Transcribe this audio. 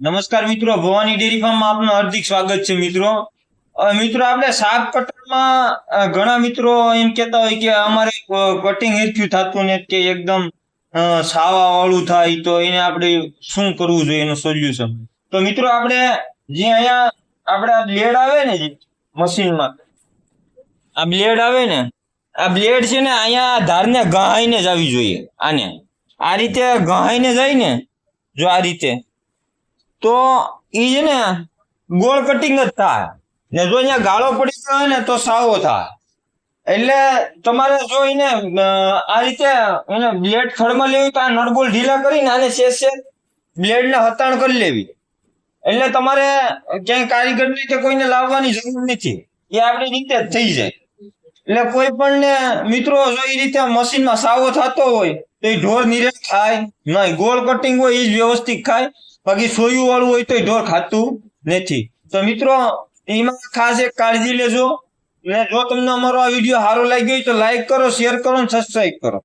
નમસ્કાર મિત્રો, ભવાની ડેરી ફાર્મમાં આપનું હાર્દિક સ્વાગત છે મિત્રો. મિત્રો આપણે શાક કટરમાં ઘણા મિત્રો એમ કહેતા હોય કે અમારે કટિંગ હેરખ્યું થતું ને કે એકદમ સાવા વાળું થાય, તો એને આપણે શું કરવું જોઈએ એનું સોલ્યુશન. તો મિત્રો આપણે જે અહીંયા આપણે આ બ્લેડ આવે ને, જે મશીનમાં આ બ્લેડ આવે ને, આ બ્લેડ છે ને અહીંયા ધારને ગહાઈને જ આવી જોઈએ. આને આ રીતે ગહાઈને જાય ને, જો આ રીતે, તો ઈ છે ને ગોળ કટિંગ જ થાય ને. જો અહીંયા ગાળો પડી ગયો ને તો સાવો થાય. એટલે તમારે જો એને આ રીતે એને બ્લેડ ખડમાં લેવી તો આ નળબોલ ઢીલા કરીને આને શેષ બ્લેડ ને હતાણ કરી લેવી. એટલે તમારે ક્યાંય કારીગરની કે કોઈને લાવવાની જરૂર નથી, એ આપણી રીતે જ થઈ જાય. એટલે કોઈ પણ ને મિત્રો જો એ રીતે મશીનમાં સાવો થતો હોય તો એ ઢોર નિરે ખાય નહીં. ગોળ કટિંગ હોય એ જ વ્યવસ્થિત ખાય, બાકી સોયું વાળું હોય તો ઢોર ખાતું નથી. તો મિત્રો એમાં ખાસ એક કાળજી લેજો. ને જો તમને અમારો આ વિડીયો સારો લાગ્યો હોય તો લાઈક કરો, શેર કરો અને સબસ્ક્રાઈબ કરો.